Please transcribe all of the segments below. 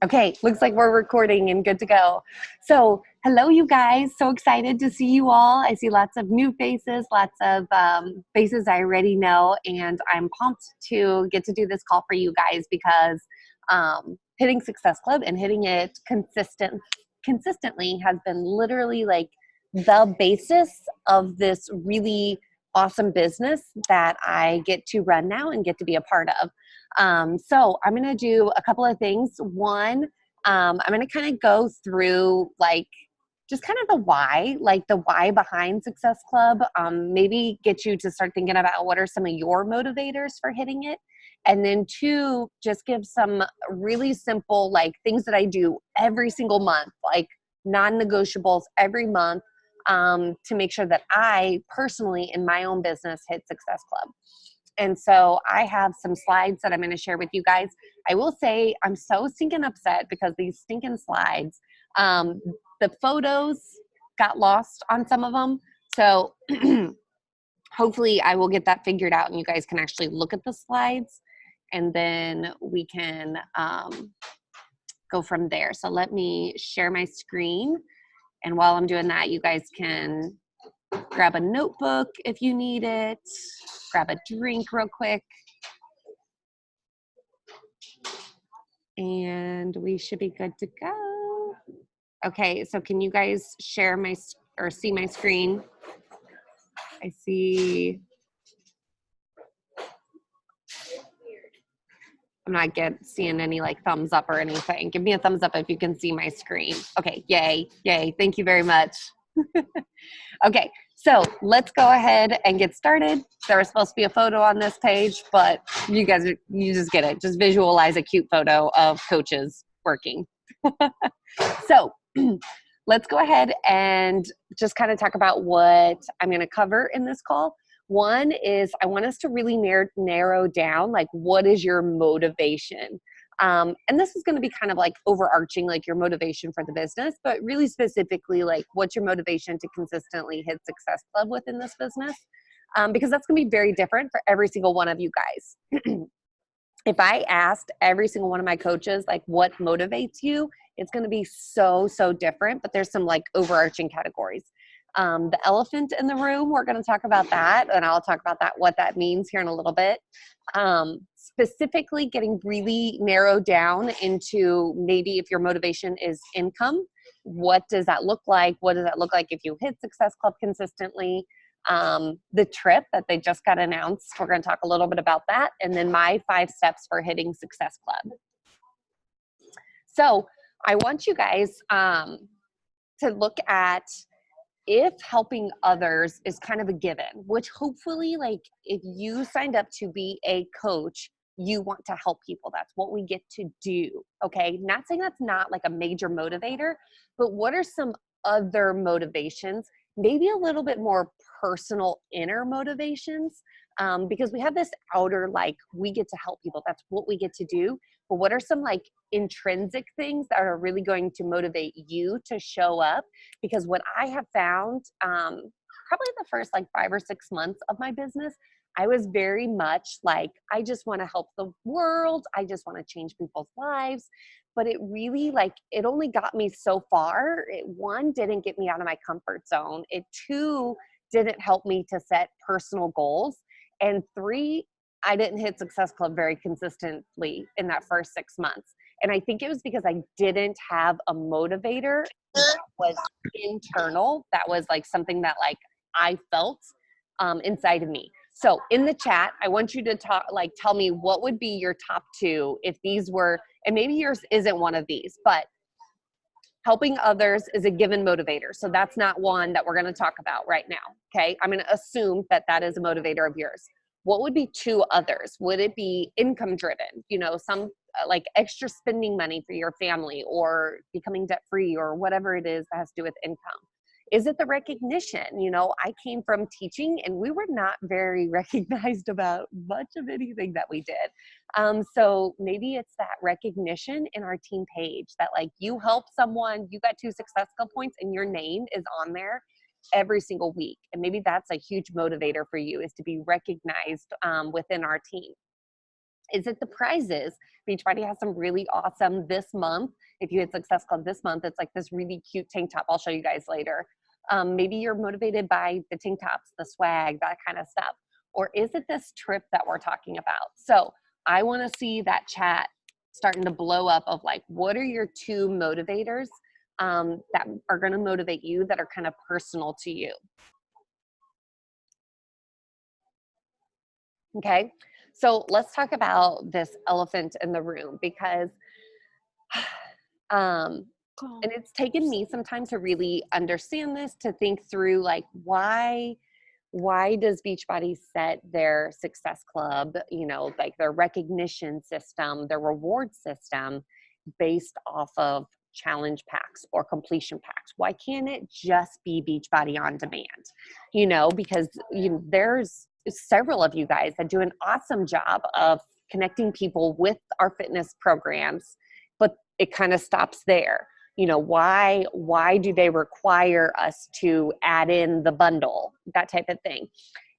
Okay, looks like we're recording and good to go. So, hello, you guys. So excited to see you all. I see lots of new faces, lots of faces I already know, and I'm pumped to get to do this call for you guys because hitting Success Club and hitting it consistently has been literally like the basis of this really awesome business that I get to run now and get to be a part of. So I'm going to do a couple of things. One, I'm going to kind of go through like just kind of the why behind Success Club. Maybe get you to start thinking about what are some of your motivators for hitting it. And then two, just give some really simple like things that I do every single month, like non-negotiables every month, to make sure that I personally in my own business hit Success Club. And so I have some slides that I'm going to share with you guys. I will say I'm so stinking upset because these stinking slides, the photos got lost on some of them. So hopefully I will get that figured out and you guys can actually look at the slides and then we can go from there. So let me share my screen. And while I'm doing that, you guys can grab a notebook if you need it, grab a drink real quick, and we should be good to go. Okay, so can you guys share my or see my screen? I see. I'm not seeing any like thumbs up or anything. Give me a thumbs up if you can see my screen. Okay, yay, yay. Thank you very much. Okay, so let's go ahead and get started. There was supposed to be a photo on this page, but you just get it. Just visualize a cute photo of coaches working. So let's go ahead and just kind of talk about what I'm going to cover in this call. One is I want us to really narrow down like what is your motivation. And this is going to be kind of like overarching, like your motivation for the business, but really specifically, like what's your motivation to consistently hit Success Club within this business? Because that's going to be very different for every single one of you guys. If I asked every single one of my coaches, like what motivates you, it's going to be so different, but there's some like overarching categories. The elephant in the room, we're going to talk about that, and I'll talk about that, what that means here in a little bit. Specifically getting really narrowed down into maybe if your motivation is income, what does that look like? What does that look like if you hit Success Club consistently? The trip that they just got announced, we're going to talk a little bit about that, and then my 5 steps for hitting Success Club. So I want you guys to look at if helping others is kind of a given, which hopefully like if you signed up to be a coach, you want to help people. That's what we get to do. Okay. Not saying that's not like a major motivator, but what are some other motivations, maybe a little bit more personal inner motivations? Because we have this outer, like we get to help people. That's what we get to do. But what are some like intrinsic things that are really going to motivate you to show up? Because what I have found, probably the first like 5 or 6 months of my business, I was very much like, I just want to help the world. I just want to change people's lives. But it really like, it only got me so far. One, didn't get me out of my comfort zone. Two, didn't help me to set personal goals. And 3, I didn't hit Success Club very consistently in that first 6 months. And I think it was because I didn't have a motivator that was internal. That was like something that like I felt inside of me. So in the chat, I want you to tell me what would be your top 2 if these were, and maybe yours isn't one of these, but helping others is a given motivator. So that's not one that we're going to talk about right now. Okay. I'm going to assume that that is a motivator of yours. What would be 2 others? Would it be income driven? You know, some like extra spending money for your family or becoming debt free or whatever it is that has to do with income. Is it the recognition? You know, I came from teaching and we were not very recognized about much of anything that we did. So maybe it's that recognition in our team page that like you helped someone, you got 2 Success Club points and your name is on there every single week. And maybe that's a huge motivator for you, is to be recognized within our team. Is it the prizes? Beachbody has some really awesome this month. If you hit Success Club this month, it's like this really cute tank top. I'll show you guys later. Maybe you're motivated by the tank tops, the swag, that kind of stuff. Or is it this trip that we're talking about? So I want to see that chat starting to blow up of like, what are your 2 motivators that are going to motivate you that are kind of personal to you? Okay, so let's talk about this elephant in the room, because and it's taken me some time to really understand this, to think through like, why does Beachbody set their Success Club, you know, like their recognition system, their reward system based off of challenge packs or completion packs? Why can't it just be Beachbody on demand? You know, because there's several of you guys that do an awesome job of connecting people with our fitness programs, but it kind of stops there. You know, why do they require us to add in the bundle, that type of thing?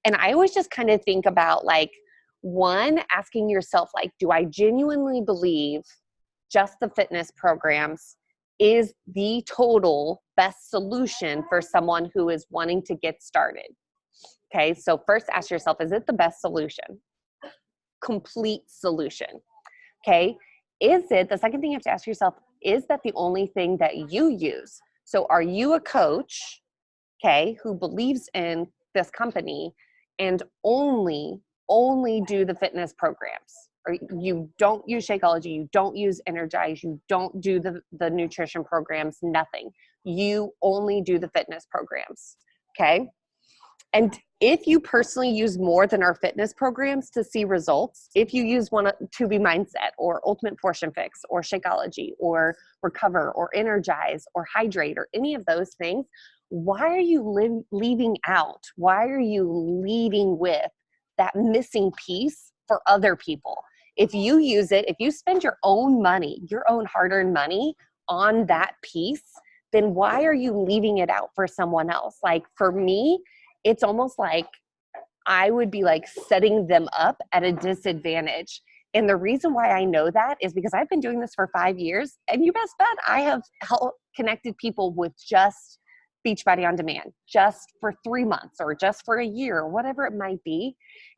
And I always just kind of think about like, one, asking yourself, like, do I genuinely believe just the fitness programs is the total best solution for someone who is wanting to get started? Okay, so first ask yourself, is it the best solution? Complete solution. Okay, is it, the second thing you have to ask yourself, is that the only thing that you use? So are you a coach, okay, who believes in this company and only do the fitness programs? Or you don't use Shakeology, you don't use Energize, you don't do the nutrition programs, nothing. You only do the fitness programs, okay? And if you personally use more than our fitness programs to see results, if you use one 2B Mindset or Ultimate Portion Fix or Shakeology or Recover or Energize or Hydrate or any of those things, why are you leaving out? Why are you leading with that missing piece for other people? If you use it, if you spend your own money, your own hard-earned money on that piece, then why are you leaving it out for someone else? Like for me, it's almost like I would be like setting them up at a disadvantage. And the reason why I know that is because I've been doing this for 5 years, and you best bet I have connected people with just Beachbody on Demand, just for 3 months or just for a year or whatever it might be.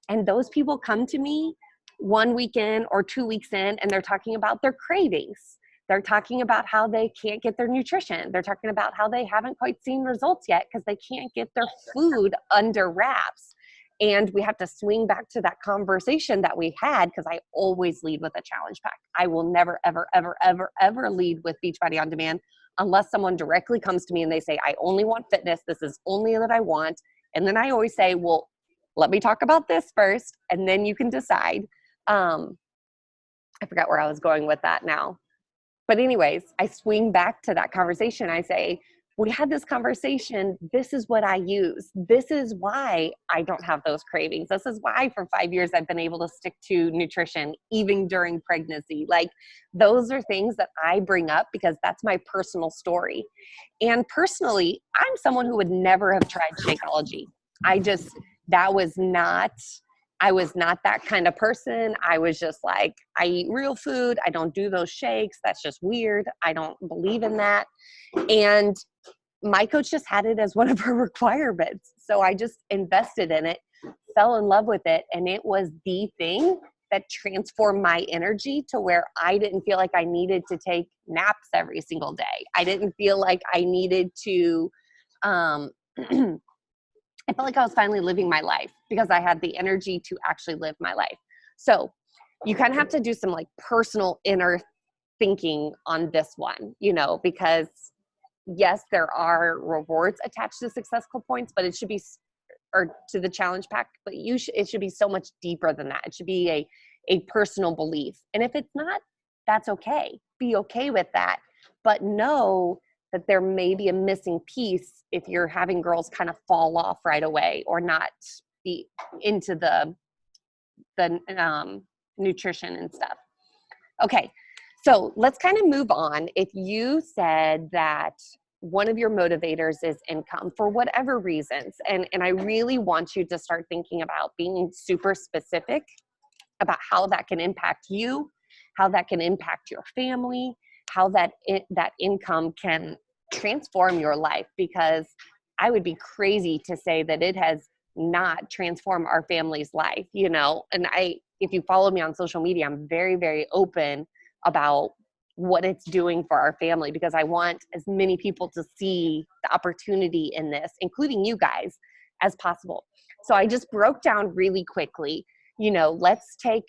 And those people come to me 1 weekend or 2 weeks in, and they're talking about their cravings. They're talking about how they can't get their nutrition. They're talking about how they haven't quite seen results yet because they can't get their food under wraps. And we have to swing back to that conversation that we had, because I always lead with a challenge pack. I will never, ever, ever, ever, ever lead with Beachbody on Demand unless someone directly comes to me and they say, I only want fitness. This is only that I want. And then I always say, well, let me talk about this first, and then you can decide. I forgot where I was going with that now. But anyways, I swing back to that conversation. I say, we had this conversation. This is what I use. This is why I don't have those cravings. This is why for 5 years I've been able to stick to nutrition, even during pregnancy. Like, those are things that I bring up because that's my personal story. And personally, I'm someone who would never have tried Shakeology. I was not that kind of person. I was just like, I eat real food. I don't do those shakes. That's just weird. I don't believe in that. And my coach just had it as one of her requirements. So I just invested in it, fell in love with it. And it was the thing that transformed my energy to where I didn't feel like I needed to take naps every single day. I didn't feel like I needed to, I felt like I was finally living my life because I had the energy to actually live my life. So you kind of have to do some like personal inner thinking on this one, you know, because yes, there are rewards attached to Success Club points, but it should be, or to the challenge pack, but it should be so much deeper than that. It should be a personal belief. And if it's not, that's okay. Be okay with that. But know that there may be a missing piece if you're having girls kind of fall off right away or not be into the nutrition and stuff. Okay, so let's kind of move on. If you said that one of your motivators is income for whatever reasons, and I really want you to start thinking about being super specific about how that can impact you, how that can impact your family, how that income can transform your life, because I would be crazy to say that it has not transformed our family's life, you know. And if you follow me on social media, I'm very, very open about what it's doing for our family, because I want as many people to see the opportunity in this, including you guys, as possible. So I just broke down really quickly, you know, let's take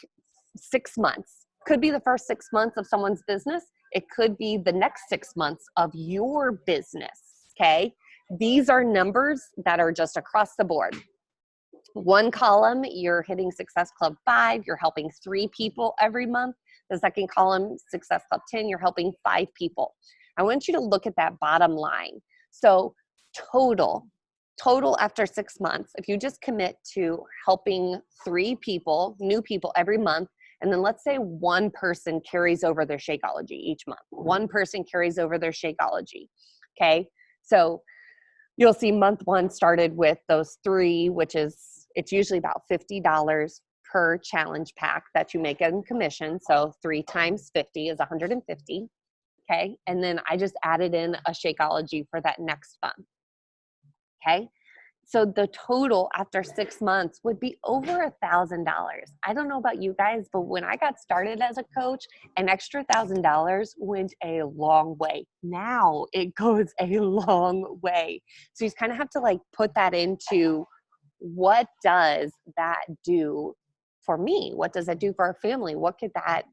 6 months. Could be the first 6 months of someone's business. It could be the next 6 months of your business, okay? These are numbers that are just across the board. One column, you're hitting Success Club 5, you're helping 3 people every month. The second column, Success Club 10, you're helping 5 people. I want you to look at that bottom line. So total after 6 months, if you just commit to helping 3 people, new people every month, and then let's say one person carries over their Shakeology each month. One person carries over their Shakeology, okay? So you'll see month 1 started with those 3, which is, it's usually about $50 per challenge pack that you make in commission. So 3 times 50 is 150, okay? And then I just added in a Shakeology for that next month, okay? So the total after 6 months would be over $1,000. I don't know about you guys, but when I got started as a coach, an extra $1,000 went a long way. Now it goes a long way. So you just kind of have to like put that into, what does that do for me? What does that do for our family? What could that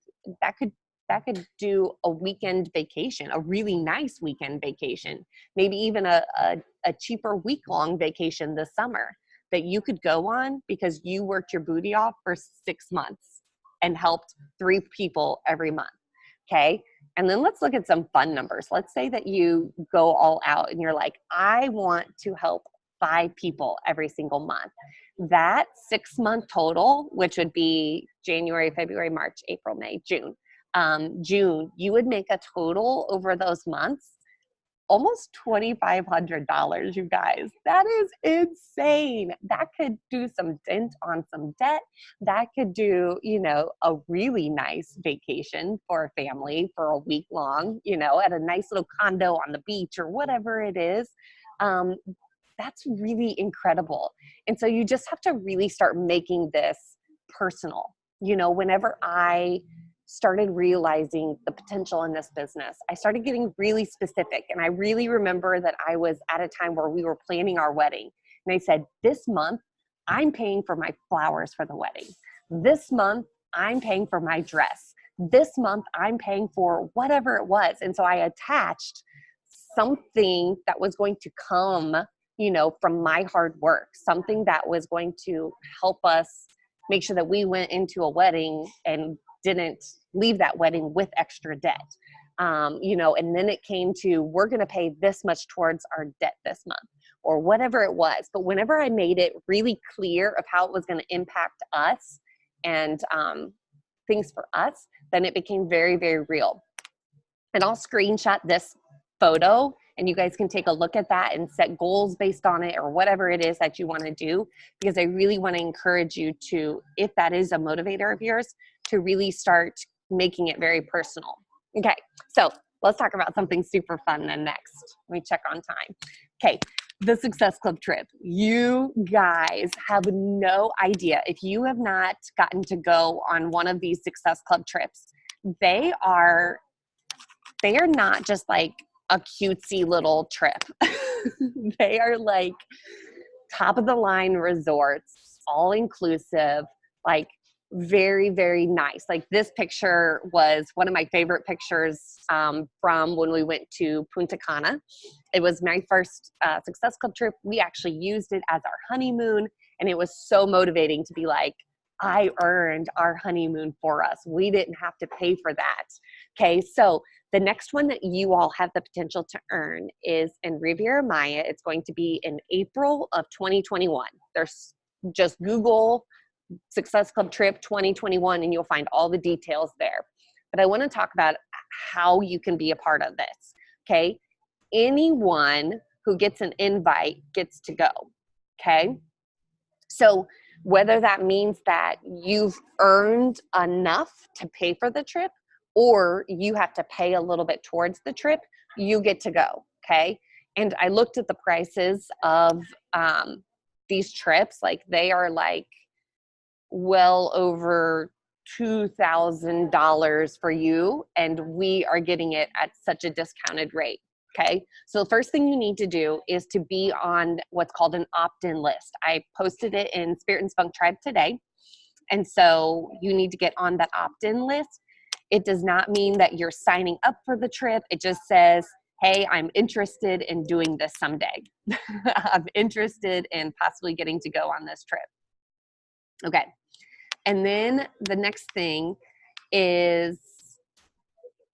could do a weekend vacation, a really nice weekend vacation, maybe even a cheaper week-long vacation this summer that you could go on because you worked your booty off for 6 months and helped 3 people every month, okay? And then let's look at some fun numbers. Let's say that you go all out and you're like, I want to help 5 people every single month. That 6-month total, which would be January, February, March, April, May, June, you would make a total over those months almost $2,500, you guys. That is insane. That could do some dent on some debt. That could do, you know, a really nice vacation for a family for a week long, you know, at a nice little condo on the beach or whatever it is. That's really incredible. And so you just have to really start making this personal. You know, whenever I started realizing the potential in this business, I started getting really specific. And I really remember that I was at a time where we were planning our wedding. And I said, this month, I'm paying for my flowers for the wedding. This month, I'm paying for my dress. This month, I'm paying for whatever it was. And so I attached something that was going to come, you know, from my hard work, something that was going to help us make sure that we went into a wedding and didn't leave that wedding with extra debt. You know, and then it came to, we're going to pay this much towards our debt this month or whatever it was. But whenever I made it really clear of how it was going to impact us and things for us, then it became very, very real. And I'll screenshot this photo and you guys can take a look at that and set goals based on it or whatever it is that you want to do, because I really want to encourage you to, if that is a motivator of yours, to really start making it very personal. Okay, so let's talk about something super fun then next. Let me check on time. Okay, the Success Club trip. You guys have no idea, if you have not gotten to go on one of these Success Club trips, they are not just like a cutesy little trip. They are like top of the line resorts, all inclusive, like very, very nice. Like this picture was one of my favorite pictures from when we went to Punta Cana. It was my first Success Club trip. We actually used it as our honeymoon, and it was so motivating to be like, I earned our honeymoon for us. We didn't have to pay for that. Okay, so the next one that you all have the potential to earn is in Riviera Maya. It's going to be in April of 2021. There's just Google Success Club Trip 2021 and you'll find all the details there. But I want to talk about how you can be a part of this, okay? Anyone who gets an invite gets to go, okay? So whether that means that you've earned enough to pay for the trip or you have to pay a little bit towards the trip, you get to go, okay? And I looked at the prices of these trips, like they are like well over $2,000 for you, and we are getting it at such a discounted rate. Okay, so the first thing you need to do is to be on what's called an opt-in list. I posted it in Spirit and Spunk Tribe today, and so you need to get on that opt-in list. It does not mean that you're signing up for the trip. It just says, hey, I'm interested in doing this someday. I'm interested in possibly getting to go on this trip. Okay. And then the next thing is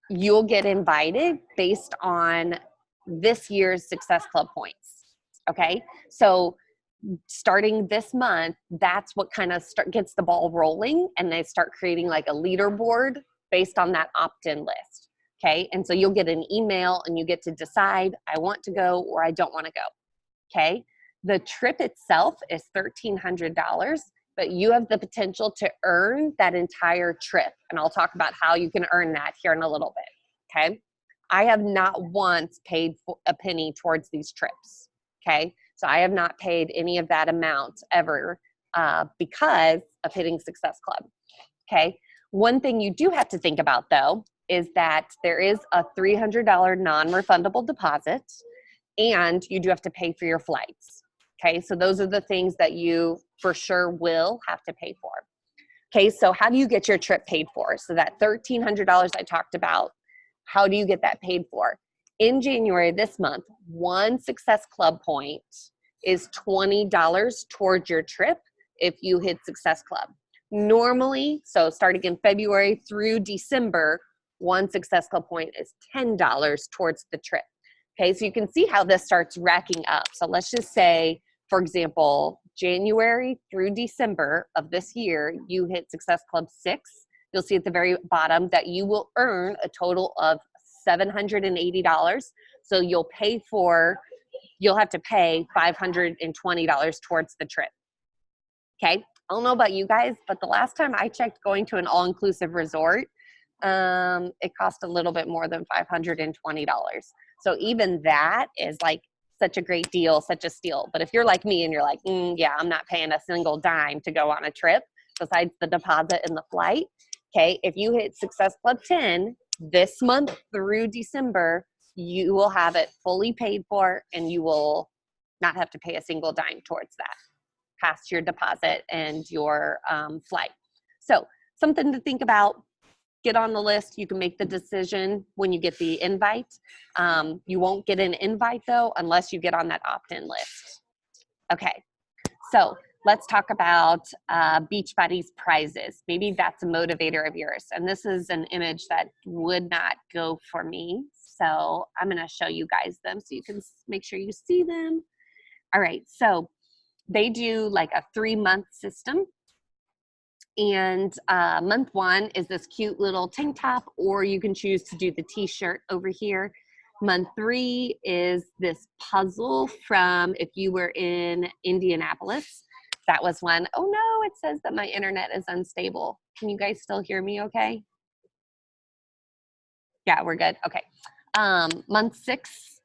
you'll get invited based on this year's Success Club points. Okay. So starting this month, that's what kind of gets the ball rolling, and they start creating like a leaderboard based on that opt-in list. Okay. And so you'll get an email and you get to decide, I want to go or I don't want to go. Okay. The trip itself is $1,300. But you have the potential to earn that entire trip. And I'll talk about how you can earn that here in a little bit, okay? I have not once paid a penny towards these trips, okay? So I have not paid any of that amount ever because of hitting Success Club, okay? One thing you do have to think about though is that there is a $300 non-refundable deposit, and you do have to pay for your flights. Okay, so those are the things that you for sure will have to pay for. Okay, so how do you get your trip paid for? So that $1,300 I talked about, how do you get that paid for? In January this month, one Success Club point is $20 towards your trip if you hit Success Club. Normally, so starting in February through December, one Success Club point is $10 towards the trip. Okay, so you can see how this starts racking up. So let's just say, for example, January through December of this year, you hit Success Club 6. You'll see at the very bottom that you will earn a total of $780. So you'll have to pay $520 towards the trip. Okay, I don't know about you guys, but the last time I checked going to an all-inclusive resort, it cost a little bit more than $520. So even that is like such a great deal, such a steal. But if you're like me and you're like, yeah, I'm not paying a single dime to go on a trip besides the deposit and the flight. Okay, if you hit Success Club 10 this month through December, you will have it fully paid for and you will not have to pay a single dime towards that, past your deposit and your flight. So something to think about. Get on the list. You can make the decision when you get the invite. You won't get an invite though unless you get on that opt-in list. Okay, so let's talk about Beachbody's prizes. Maybe that's a motivator of yours. And this is an image that would not go for me. So I'm gonna show you guys them so you can make sure you see them. All right, so they do like a 3-month system. And month 1 is this cute little tank top, or you can choose to do the t-shirt over here. Month 3 is this puzzle from if you were in Indianapolis. That was one. Oh no, it says that my internet is unstable. Can you guys still hear me okay? Yeah, we're good. Okay. Month 6.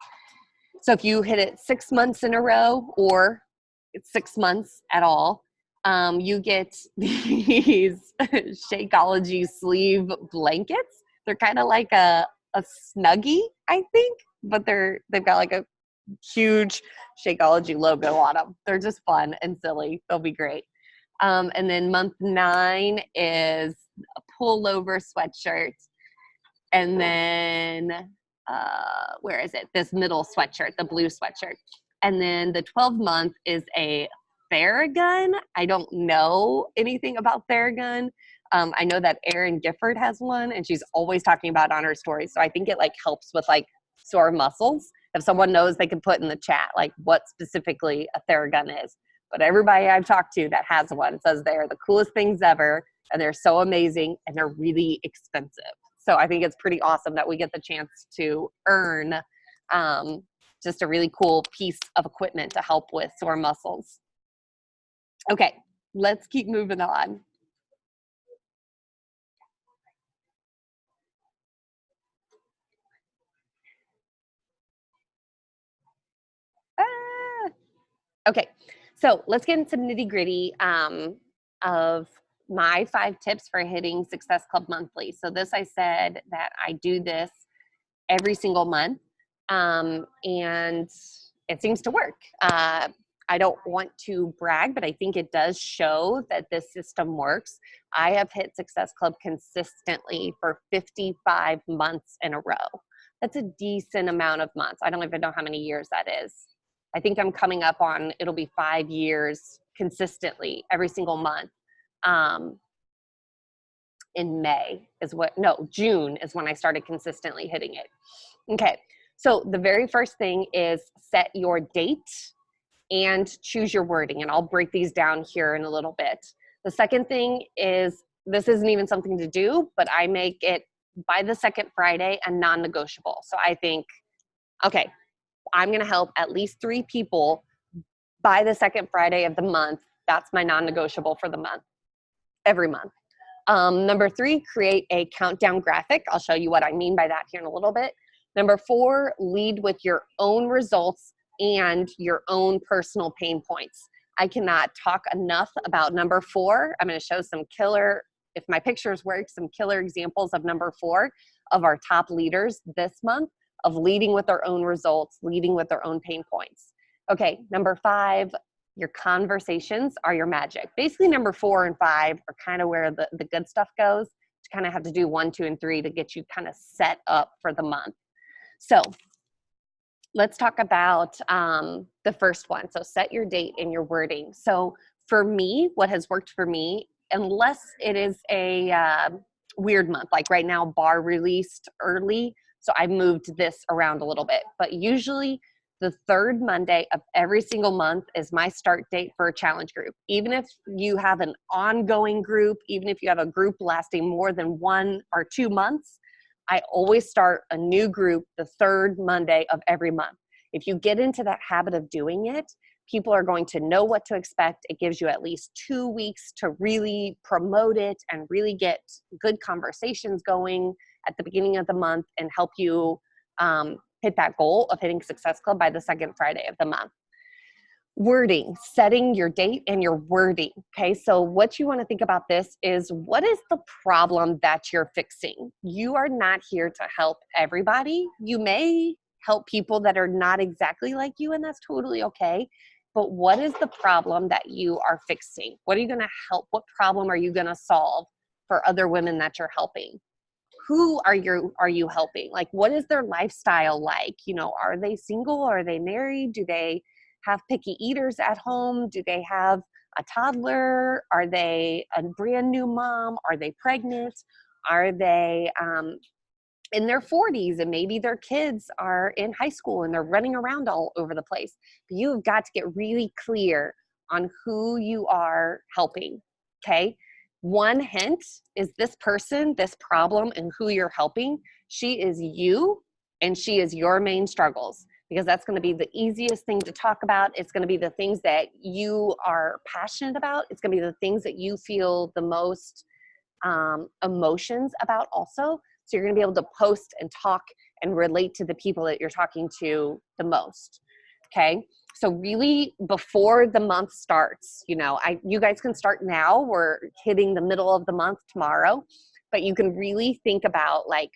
So if you hit it 6 months in a row or it's 6 months at all, you get these Shakeology sleeve blankets. They're kind of like a Snuggie, I think, but they've got like a huge Shakeology logo on them. They're just fun and silly. They'll be great. And then month 9 is a pullover sweatshirt. And then, where is it? This middle sweatshirt, the blue sweatshirt. And then the 12th month is a Theragun. I don't know anything about Theragun. I know that Erin Gifford has one and she's always talking about it on her stories. So I think it like helps with like sore muscles. If someone knows, they can put in the chat like what specifically a Theragun is. But everybody I've talked to that has one says they're the coolest things ever and they're so amazing and they're really expensive. So I think it's pretty awesome that we get the chance to earn just a really cool piece of equipment to help with sore muscles. Okay, let's keep moving on. Ah. Okay, so let's get into nitty gritty of my 5 tips for hitting Success Club monthly. So this, I said that I do this every single month, and it seems to work. I don't want to brag, but I think it does show that this system works. I have hit Success Club consistently for 55 months in a row. That's a decent amount of months. I don't even know how many years that is. I think I'm coming up on, it'll be 5 years consistently every single month. In May is what, no, June is when I started consistently hitting it. Okay, so the very first thing is set your date and choose your wording. And I'll break these down here in a little bit. The second thing is, this isn't even something to do, but I make it by the second Friday a non-negotiable. So I think, okay, I'm going to help at least 3 people by the second Friday of the month. That's my non-negotiable for the month, every month. Number 3, create a countdown graphic. I'll show you what I mean by that here in a little bit. Number 4, lead with your own results and your own personal pain points. I cannot talk enough about number 4. I'm going to show some killer, if my pictures work, some killer examples of number 4 of our top leaders this month, of leading with their own results, leading with their own pain points. Okay, number 5, your conversations are your magic. Basically, number 4 and 5 are kind of where the good stuff goes. You kind of have to do 1, 2, and 3 to get you kind of set up for the month. So let's talk about the first one. So set your date and your wording. So for me, what has worked for me, unless it is a weird month, like right now, bar released early, so I moved this around a little bit, but usually the 3rd Monday of every single month is my start date for a challenge group. Even if you have an ongoing group, even if you have a group lasting more than 1 or 2 months, I always start a new group the 3rd Monday of every month. If you get into that habit of doing it, people are going to know what to expect. It gives you at least 2 weeks to really promote it and really get good conversations going at the beginning of the month and help you hit that goal of hitting Success Club by the 2nd Friday of the month. Wording, setting your date and your wording. Okay, so what you want to think about this is, what is the problem that you're fixing? You are not here to help everybody. You may help people that are not exactly like you, and that's totally okay. But what is the problem that you are fixing? What are you going to help? What problem are you going to solve for other women that you're helping? Who are you helping? Like, what is their lifestyle like? You know, are they single? Are they married? Do they have picky eaters at home? Do they have a toddler? Are they a brand new mom? Are they pregnant? Are they in their 40s and maybe their kids are in high school and they're running around all over the place? But you've got to get really clear on who you are helping, okay? One hint is, this person, this problem, and who you're helping, she is you and she is your main struggles, because that's going to be the easiest thing to talk about. It's going to be the things that you are passionate about. It's going to be the things that you feel the most emotions about also. So you're going to be able to post and talk and relate to the people that you're talking to the most. Okay. So really, before the month starts, you know, you guys can start now. We're hitting the middle of the month tomorrow, but you can really think about, like,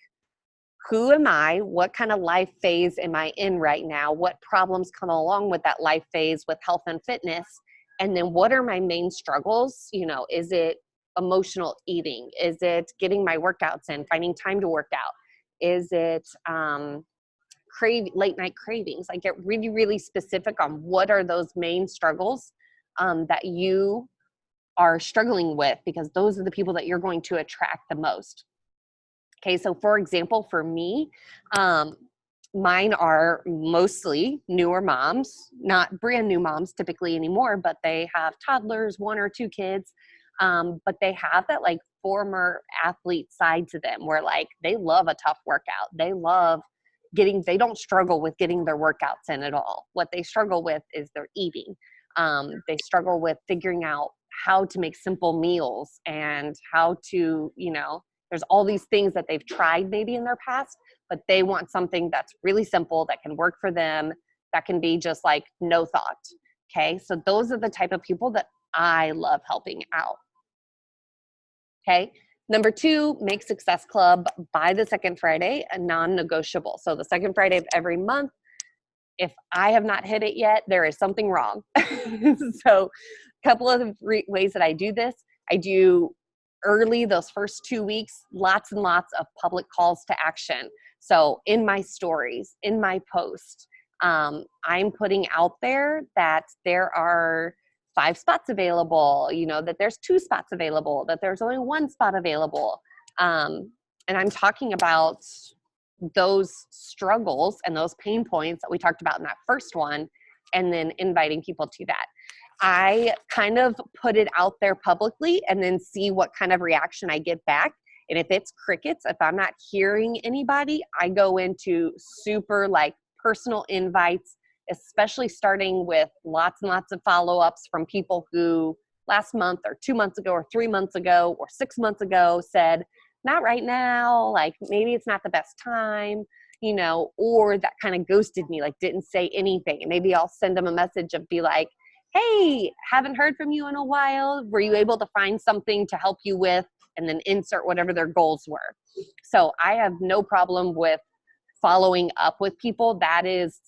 who am I? What kind of life phase am I in right now? What problems come along with that life phase with health and fitness? And then what are my main struggles? You know, is it emotional eating? Is it getting my workouts in, finding time to work out? Is it late night cravings? Like, get really, really specific on what are those main struggles that you are struggling with, because those are the people that you're going to attract the most. Okay, so for example, for me, mine are mostly newer moms, not brand new moms typically anymore, but they have toddlers, 1 or 2 kids, but they have that, like, former athlete side to them, where, like, they love a tough workout. They love they don't struggle with getting their workouts in at all. What they struggle with is their eating. They struggle with figuring out how to make simple meals and how to, you know, there's all these things that they've tried maybe in their past, but they want something that's really simple that can work for them, that can be just like no thought. Okay. So those are the type of people that I love helping out. Okay. Number 2, make Success Club by the second Friday a non-negotiable. So the second Friday of every month, if I have not hit it yet, there is something wrong. So a couple of ways that I do this. I do early, those first 2 weeks, lots and lots of public calls to action. So in my stories, in my post, I'm putting out there that there are 5 spots available, you know, that there's 2 spots available, that there's only 1 spot available. And I'm talking about those struggles and those pain points that we talked about in that first one, and then inviting people to that. I kind of put it out there publicly and then see what kind of reaction I get back. And if it's crickets, if I'm not hearing anybody, I go into super like personal invites, especially starting with lots and lots of follow-ups from people who last month or 2 months ago or 3 months ago or 6 months ago said, not right now, like maybe it's not the best time, you know, or that kind of ghosted me, like didn't say anything. And maybe I'll send them a message of be like, hey, haven't heard from you in a while. Were you able to find something to help you with? And then insert whatever their goals were. So I have no problem with following up with people. That is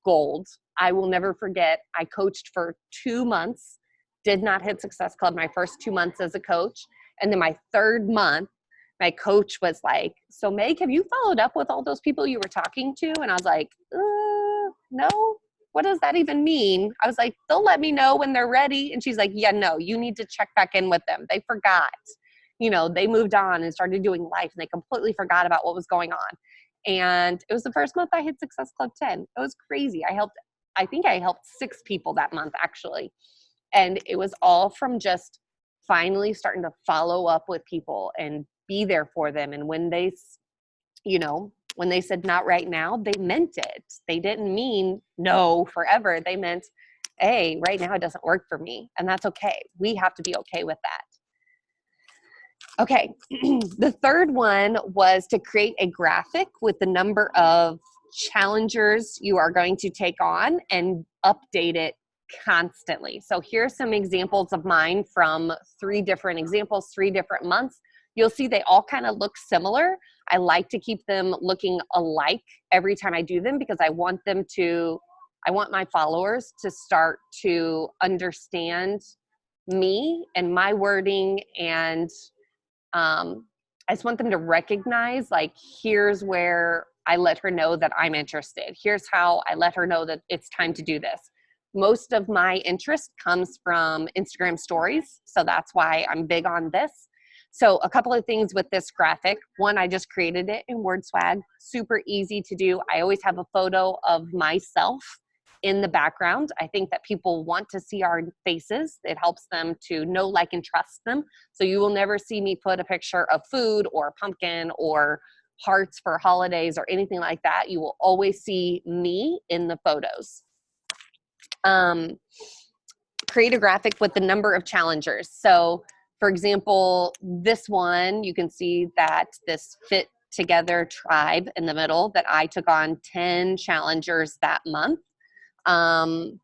gold. I will never forget. I coached for 2 months, did not hit Success Club my first 2 months as a coach. And then my 3rd month, my coach was like, so Meg, have you followed up with all those people you were talking to? And I was like, no, what does that even mean? I was like, they'll let me know when they're ready. And she's like, yeah, no, you need to check back in with them. They forgot, you know, they moved on and started doing life and they completely forgot about what was going on. And it was the first month I hit Success Club 10. It was crazy. I think I helped 6 people that month actually. And it was all from just finally starting to follow up with people and be there for them. And when they, you know, when they said not right now, they meant it. They didn't mean no forever. They meant, hey, right now it doesn't work for me. And that's okay. We have to be okay with that. Okay. The 3rd one was to create a graphic with the number of challengers you are going to take on and update it constantly. So here's some examples of mine from 3 different examples, 3 different months. You'll see they all kind of look similar. I like to keep them looking alike every time I do them because I want my followers to start to understand me and my wording, and I just want them to recognize, like, here's where I let her know that I'm interested. Here's how I let her know that it's time to do this. Most of my interest comes from Instagram stories, so that's why I'm big on this. So a couple of things with this graphic. One, I just created it in WordSwag. Super easy to do. I always have a photo of myself in the background. I think that people want to see our faces. It helps them to know, like, and trust them. So you will never see me put a picture of food or a pumpkin or hearts for holidays or anything like that. You will always see me in the photos. Create a graphic with the number of challengers. So for example, this one, you can see that this Fit Together tribe in the middle, that I took on 10 challengers that month. I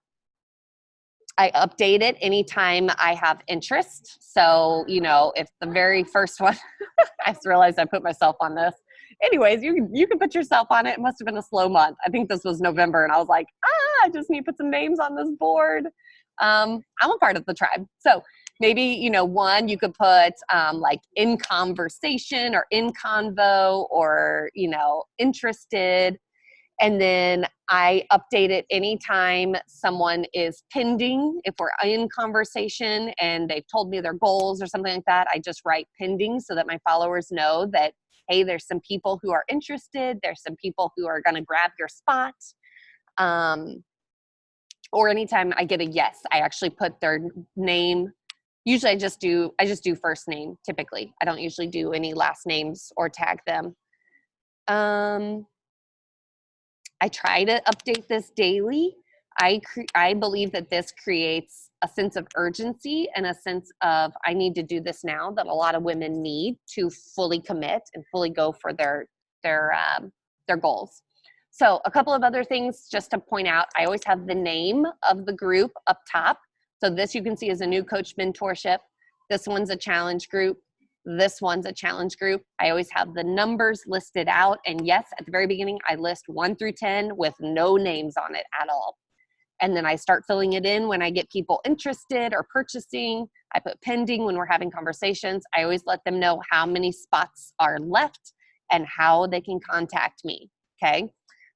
update it anytime I have interest. So, you know, if the very first one, I just realized I put myself on this. Anyways, you can put yourself on it. It must have been a slow month. I think this was November, and I was like, I just need to put some names on this board. I'm a part of the tribe. So maybe, you know, one, you could put like in conversation or in convo or, you know, interested. And then I update it anytime someone is pending. If we're in conversation and they've told me their goals or something like that, I just write pending so that my followers know that, hey, there's some people who are interested. There's some people who are going to grab your spot. Or anytime I get a yes, I actually put their name. Usually I just do first name typically. I don't usually do any last names or tag them. I try to update this daily. I believe that this creates a sense of urgency and a sense of, I need to do this now, that a lot of women need to fully commit and fully go for their goals. So a couple of other things just to point out, I always have the name of the group up top. So this you can see is a new coach mentorship. This one's a challenge group. This one's a challenge group. I always have the numbers listed out. And yes, at the very beginning, I list 1 through 10 with no names on it at all. And then I start filling it in when I get people interested or purchasing. I put pending when we're having conversations. I always let them know how many spots are left and how they can contact me, okay?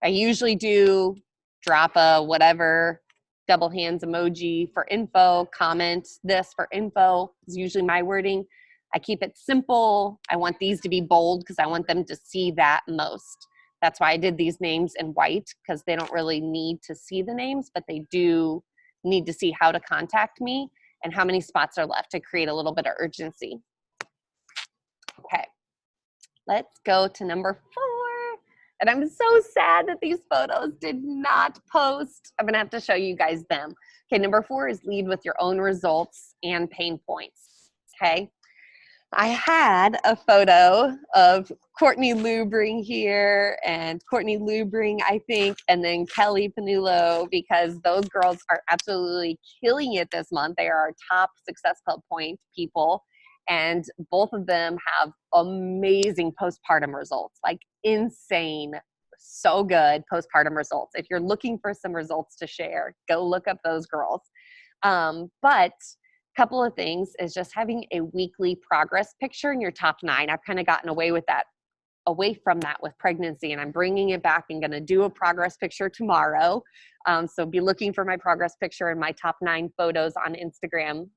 I usually do drop a whatever double hands emoji for info, comment this for info is usually my wording. I keep it simple. I want these to be bold because I want them to see that most. That's why I did these names in white, because they don't really need to see the names, but they do need to see how to contact me and how many spots are left to create a little bit of urgency. Okay, let's go to number 4. And I'm so sad that these photos did not post. I'm gonna have to show you guys them. Okay, number 4 is lead with your own results and pain points, okay? I had a photo of Courtney Lubring here and Courtney Lubring, I think, and then Kelly Panulo, because those girls are absolutely killing it this month. They are our top Success Club Point people, and both of them have amazing postpartum results, like insane, so good postpartum results. If you're looking for some results to share, go look up those girls. But couple of things is just having a weekly progress picture in your top 9. I've kind of gotten away from that with pregnancy, and I'm bringing it back and going to do a progress picture tomorrow. So be looking for my progress picture and my top 9 photos on Instagram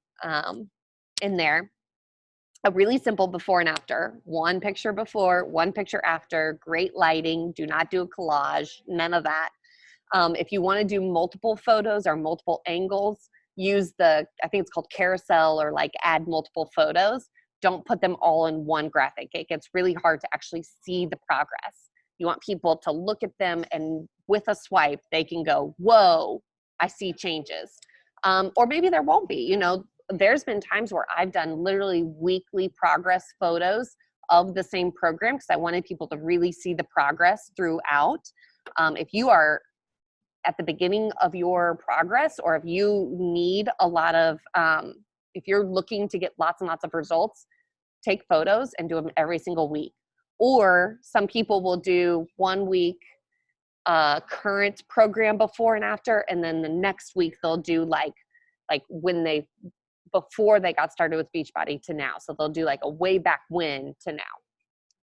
in there. A really simple before and after. 1 picture before, 1 picture after, great lighting. Do not do a collage, none of that. If you want to do multiple photos or multiple angles, use I think it's called carousel, or like add multiple photos. Don't put them all in one graphic. It gets really hard to actually see the progress. You want people to look at them, and with a swipe, they can go, whoa, I see changes. Or maybe there won't be. You know, there's been times where I've done literally weekly progress photos of the same program because I wanted people to really see the progress throughout. If you are at the beginning of your progress, or if you need a lot of, if you're looking to get lots and lots of results, take photos and do them every single week. Or some people will do 1 week current program before and after, and then the next week they'll do like before they got started with Beachbody to now. So they'll do like a way back when to now,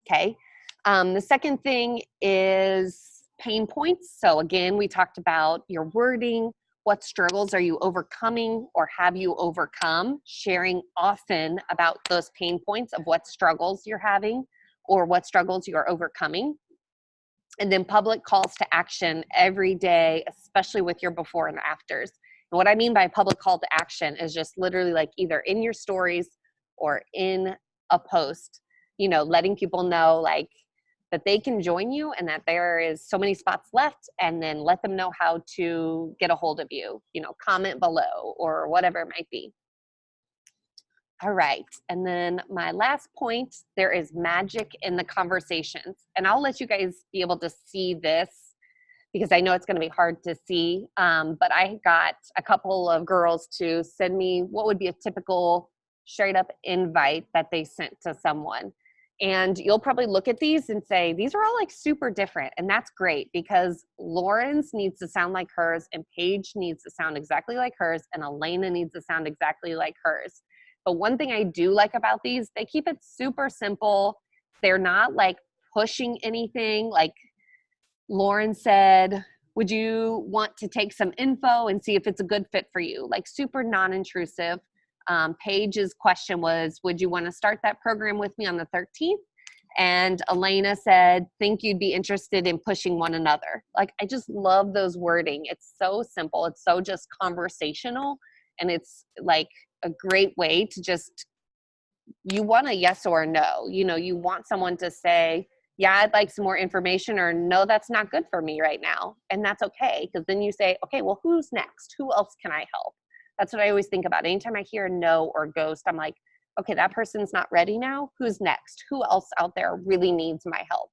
okay? The second thing is pain points. So again, we talked about your wording. What struggles are you overcoming or have you overcome? Sharing often about those pain points of what struggles you're having or what struggles you are overcoming. And then public calls to action every day, especially with your before and afters. And what I mean by public call to action is just literally like either in your stories or in a post, you know, letting people know like that they can join you and that there is so many spots left, and then let them know how to get a hold of you, you know, comment below or whatever it might be. All right, and then my last point, there is magic in the conversations. And I'll let you guys be able to see this because I know it's gonna be hard to see, but I got a couple of girls to send me what would be a typical straight up invite that they sent to someone. And you'll probably look at these and say, these are all like super different. And that's great because Lauren's needs to sound like hers, and Paige needs to sound exactly like hers, and Elena needs to sound exactly like hers. But one thing I do like about these, they keep it super simple. They're not like pushing anything. Like Lauren said, would you want to take some info and see if it's a good fit for you? Like super non-intrusive. Paige's question was, would you want to start that program with me on the 13th? And Elena said, think you'd be interested in pushing one another. Like, I just love those wording. It's so simple. It's so just conversational. And it's like a great way to just, you want a yes or a no. You know, you want someone to say, yeah, I'd like some more information, or no, that's not good for me right now. And that's okay. Because then you say, okay, well, who's next? Who else can I help? That's what I always think about. Anytime I hear no or ghost, I'm like, okay, that person's not ready now. Who's next? Who else out there really needs my help?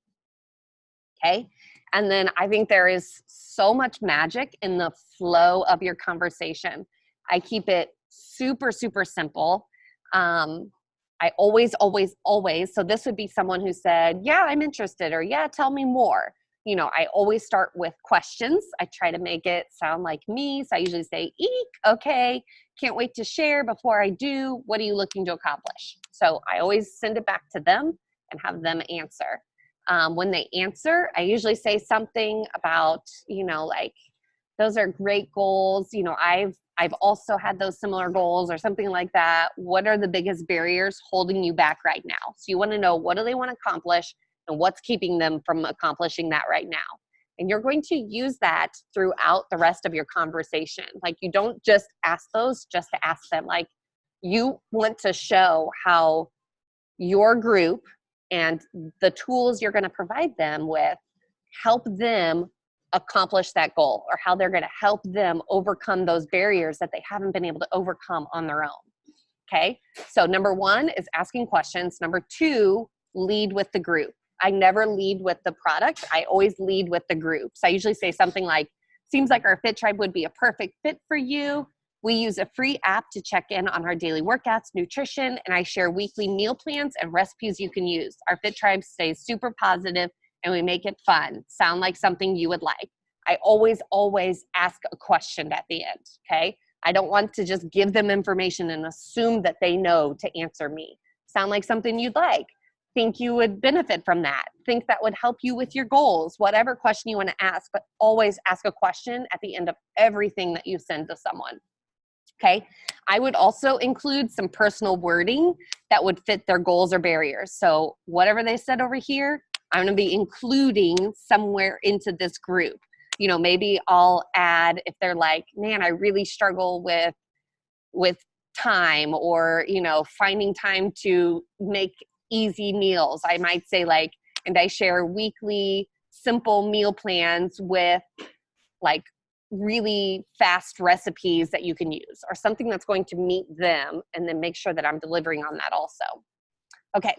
Okay. And then I think there is so much magic in the flow of your conversation. I keep it super, super simple. I always, always, always. So this would be someone who said, yeah, I'm interested, or yeah, tell me more. You know, I always start with questions. I try to make it sound like me. So I usually say, eek, okay, can't wait to share. Before I do, what are you looking to accomplish? So I always send it back to them and have them answer. When they answer, I usually say something about, you know, like, those are great goals. You know, I've also had those similar goals or something like that. What are the biggest barriers holding you back right now? So you want to know, what do they want to accomplish and what's keeping them from accomplishing that right now? And you're going to use that throughout the rest of your conversation. Like, you don't just ask those just to ask them. Like, you want to show how your group and the tools you're going to provide them with help them accomplish that goal, or how they're going to help them overcome those barriers that they haven't been able to overcome on their own. Okay. So number one is asking questions. Number two, lead with the group. I never lead with the product. I always lead with the group. So I usually say something like, seems like our Fit Tribe would be a perfect fit for you. We use a free app to check in on our daily workouts, nutrition, and I share weekly meal plans and recipes you can use. Our Fit Tribe stays super positive and we make it fun. Sound like something you would like. I always, always ask a question at the end, okay? I don't want to just give them information and assume that they know to answer me. Sound like something you'd like. Think you would benefit from that. Think that would help you with your goals. Whatever question you want to ask, but always ask a question at the end of everything that you send to someone. Okay. I would also include some personal wording that would fit their goals or barriers. So whatever they said over here, I'm going to be including somewhere into this group. You know, maybe I'll add, if they're like, man, I really struggle with time, or, you know, finding time to make easy meals. I might say like, and I share weekly simple meal plans with like really fast recipes that you can use, or something that's going to meet them, and then make sure that I'm delivering on that also. Okay.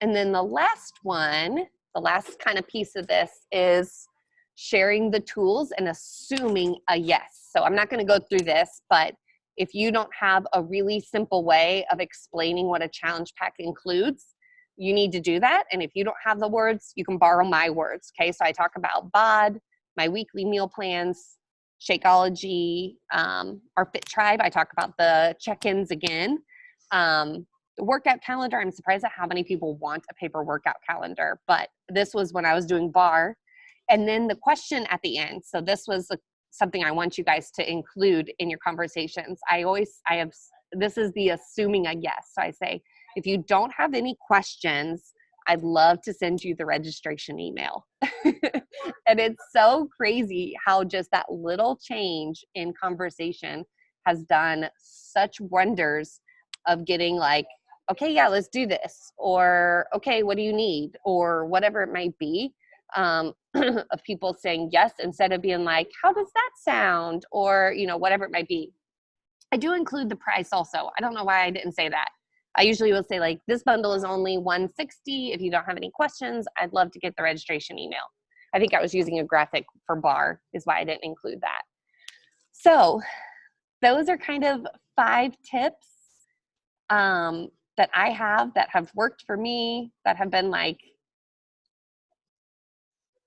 And then the last one, the last kind of piece of this is sharing the tools and assuming a yes. So I'm not going to go through this, but if you don't have a really simple way of explaining what a challenge pack includes, you need to do that. And if you don't have the words, you can borrow my words. Okay. So I talk about BOD, my weekly meal plans, Shakeology, our Fit Tribe. I talk about the check-ins again. The workout calendar, I'm surprised at how many people want a paper workout calendar, but this was when I was doing bar. And then the question at the end. So this was something I want you guys to include in your conversations. This is the assuming a yes. So I say, if you don't have any questions, I'd love to send you the registration email. And it's so crazy how just that little change in conversation has done such wonders of getting like, okay, yeah, let's do this. Or, okay, what do you need? Or whatever it might be, of people saying yes, instead of being like, how does that sound? Or, you know, whatever it might be. I do include the price also. I don't know why I didn't say that. I usually will say like, this bundle is only $160. If you don't have any questions, I'd love to get the registration email. I think I was using a graphic for bar is why I didn't include that. So those are kind of 5 tips that I have that have worked for me, that have been like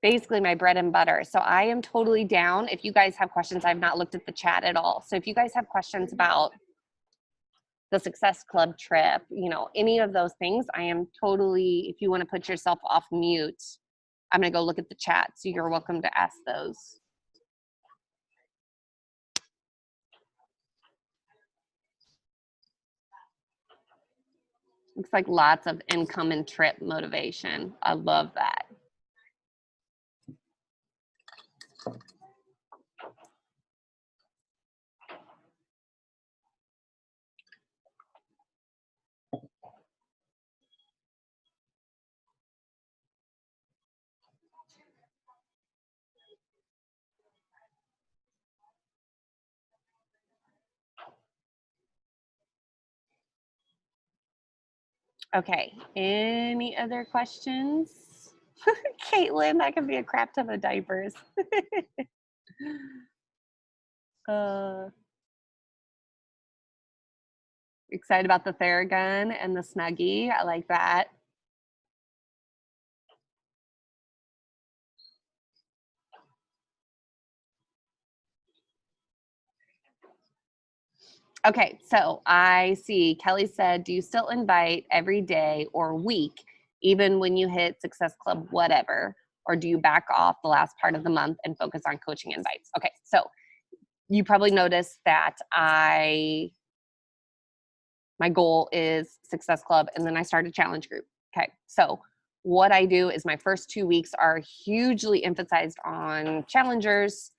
basically my bread and butter. So I am totally down. If you guys have questions, I've not looked at the chat at all. So if you guys have questions about the Success Club trip, you know, any of those things, I am totally, if you want to put yourself off mute, I'm going to go look at the chat. So you're welcome to ask those. Looks like lots of income and trip motivation. I love that. Okay, any other questions? Caitlin, that could be a crap ton of diapers. Excited about the Theragun and the Snuggie. I like that. Okay, so I see Kelly said, do you still invite every day or week, even when you hit Success Club, whatever? Or do you back off the last part of the month and focus on coaching invites? Okay, so you probably noticed that my goal is Success Club, and then I start a challenge group. Okay, so what I do is my first 2 weeks are hugely emphasized on challengers,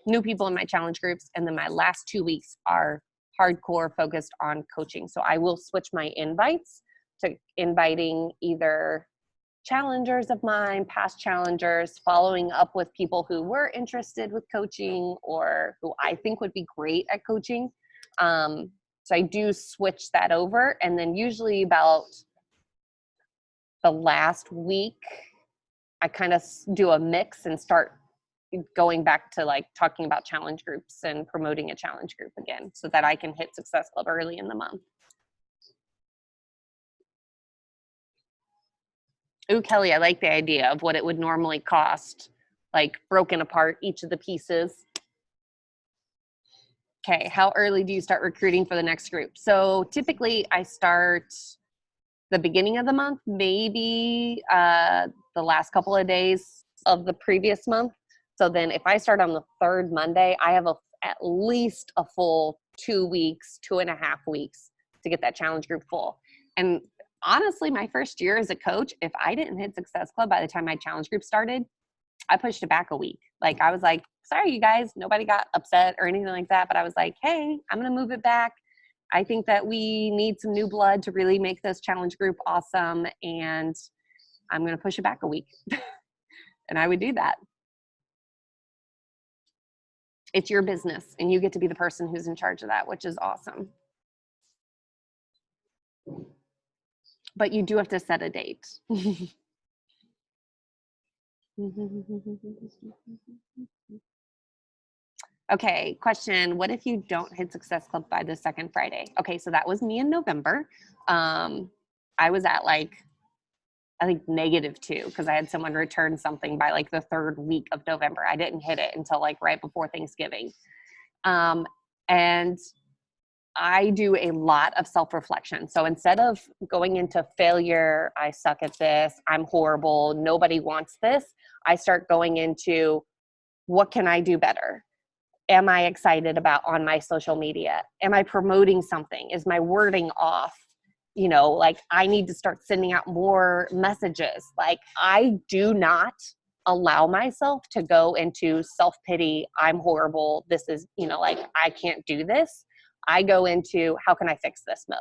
new people in my challenge groups, and then my last 2 weeks are hardcore focused on coaching. So I will switch my invites to inviting either challengers of mine, past challengers, following up with people who were interested with coaching or who I think would be great at coaching. So I do switch that over, and then usually about the last week, I kind of do a mix and start going back to like talking about challenge groups and promoting a challenge group again so that I can hit Success Club early in the month. Ooh, Kelly, I like the idea of what it would normally cost, like broken apart each of the pieces. Okay, how early do you start recruiting for the next group? So typically I start the beginning of the month, maybe the last couple of days of the previous month. So then if I start on the third Monday, I have at least a full 2 weeks, 2.5 weeks to get that challenge group full. And honestly, my first year as a coach, if I didn't hit Success Club by the time my challenge group started, I pushed it back a week. Like I was like, sorry, you guys, nobody got upset or anything like that. But I was like, hey, I'm going to move it back. I think that we need some new blood to really make this challenge group awesome. And I'm going to push it back a week. And I would do that. It's your business and you get to be the person who's in charge of that, which is awesome. But you do have to set a date. Okay, question. What if you don't hit Success Club by the second Friday? Okay, so that was me in November. I was at like, I think -2 because I had someone return something by like the third week of November. I didn't hit it until like right before Thanksgiving. And I do a lot of self-reflection. So instead of going into failure, I suck at this, I'm horrible, nobody wants this, I start going into what can I do better? Am I excited about on my social media? Am I promoting something? Is my wording off? You know, like I need to start sending out more messages. Like I do not allow myself to go into self-pity. I'm horrible. This is, you know, like I can't do this. I go into how can I fix this mode?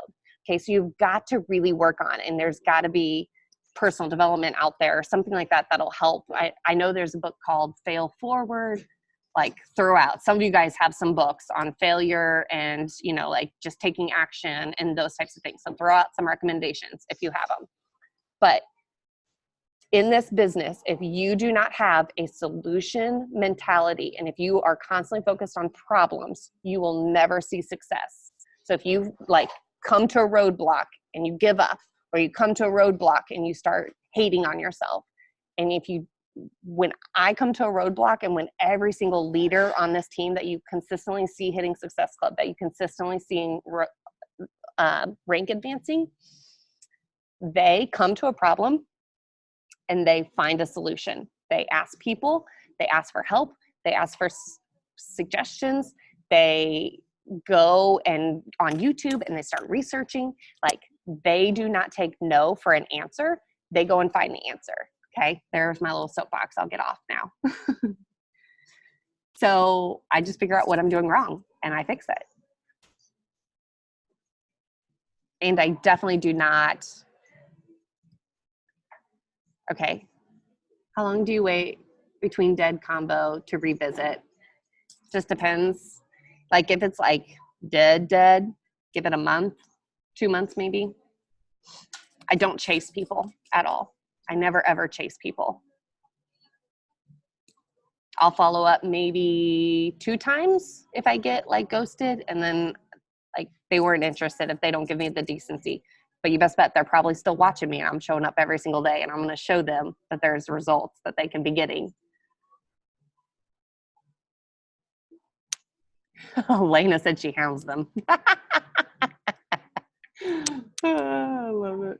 Okay, so you've got to really work on it, and there's got to be personal development out there, something like that that'll help. I know there's a book called Fail Forward, like throw out. Some of you guys have some books on failure and, you know, like just taking action and those types of things. So throw out some recommendations if you have them. But in this business, if you do not have a solution mentality and if you are constantly focused on problems, you will never see success. So if you like come to a roadblock and you give up, or you come to a roadblock and you start hating on yourself, and when I come to a roadblock and when every single leader on this team that you consistently see hitting Success Club, that you consistently seeing rank advancing, they come to a problem and they find a solution. They ask people, they ask for help, they ask for suggestions, they go and on YouTube and they start researching. Like they do not take no for an answer. They go and find the answer. Okay, there's my little soapbox. I'll get off now. So I just figure out what I'm doing wrong and I fix it. And I definitely do not. Okay, how long do you wait between dead combo to revisit? Just depends. Like if it's like dead, give it a month, 2 months maybe. I don't chase people at all. I never ever chase people. I'll follow up maybe 2 times if I get like ghosted, and then like they weren't interested if they don't give me the decency. But you best bet they're probably still watching me. I'm showing up every single day, and I'm going to show them that there's results that they can be getting. Lena said she hounds them. I love it.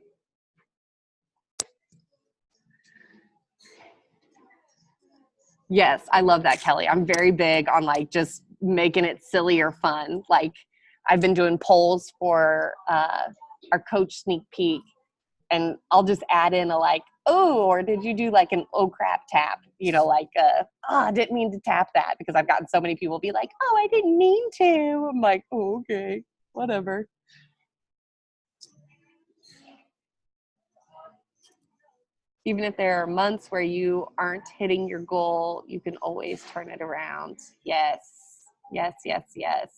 Yes, I love that, Kelly. I'm very big on like just making it silly or fun. Like I've been doing polls for our coach sneak peek, and I'll just add in a like, oh, or did you do like an oh crap tap? You know, like oh, I didn't mean to tap that, because I've gotten so many people be like, oh, I didn't mean to. I'm like, oh, okay, whatever. Even if there are months where you aren't hitting your goal, you can always turn it around. Yes, yes, yes, yes.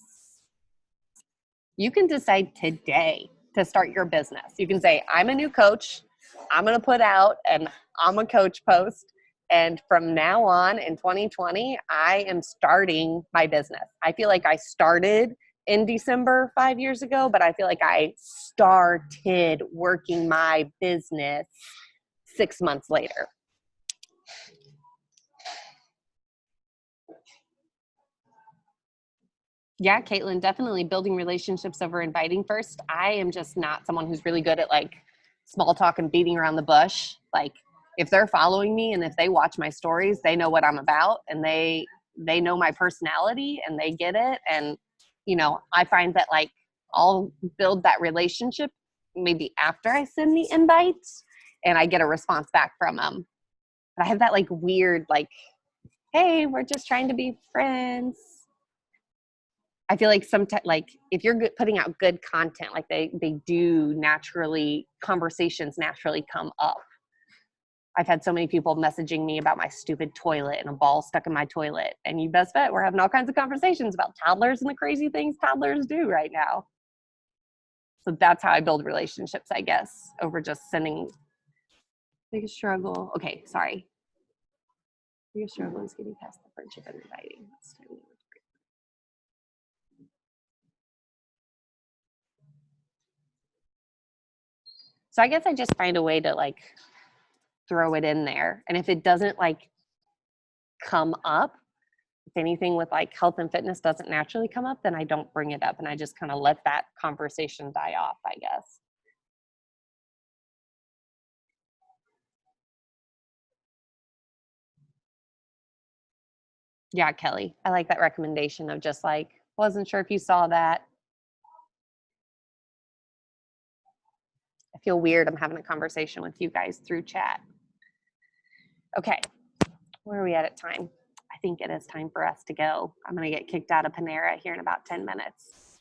You can decide today to start your business. You can say, I'm a new coach. I'm going to put out an I'm a coach post. And from now on in 2020, I am starting my business. I feel like I started in December 5 years ago, but I feel like I started working my business 6 months later. Yeah, Caitlin, definitely building relationships over inviting first. I am just not someone who's really good at like small talk and beating around the bush. Like if they're following me and if they watch my stories, they know what I'm about, and they know my personality and they get it. And, you know, I find that like I'll build that relationship maybe after I send the invites and I get a response back from them. But I have that like weird, like, hey, we're just trying to be friends. I feel like sometimes, like if you're putting out good content, like they do naturally, conversations naturally come up. I've had so many people messaging me about my stupid toilet and a ball stuck in my toilet. And you best bet we're having all kinds of conversations about toddlers and the crazy things toddlers do right now. So that's how I build relationships, I guess, over just sending. Biggest struggle. Okay, sorry. Biggest struggle is getting past the friendship and inviting. So I guess I just find a way to like throw it in there. And if it doesn't like come up, if anything with like health and fitness doesn't naturally come up, then I don't bring it up, and I just kind of let that conversation die off, I guess. Yeah, Kelly, I like that recommendation of just like, wasn't sure if you saw that. I feel weird. I'm having a conversation with you guys through chat. Okay, where are we at time? I think it is time for us to go. I'm going to get kicked out of Panera here in about 10 minutes.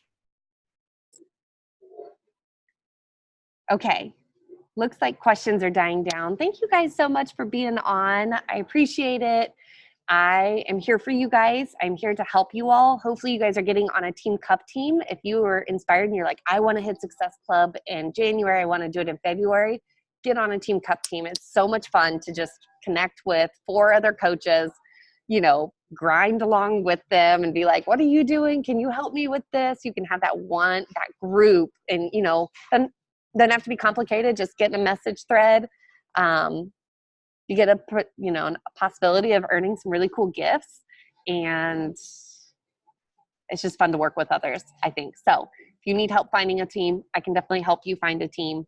Okay, looks like questions are dying down. Thank you guys so much for being on. I appreciate it. I am here for you guys. I'm here to help you all. Hopefully you guys are getting on a Team Cup team. If you are inspired and you're like, I want to hit Success Club in January, I want to do it in February, get on a Team Cup team. It's so much fun to just connect with 4 other coaches, you know, grind along with them and be like, what are you doing? Can you help me with this? You can have that group, and, you know, and doesn't have to be complicated. Just get in a message thread. You get a possibility of earning some really cool gifts, and it's just fun to work with others, I think. So if you need help finding a team, I can definitely help you find a team.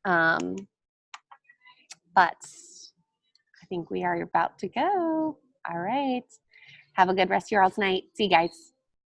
But I think we are about to go. All right. Have a good rest of your all's night. See you guys.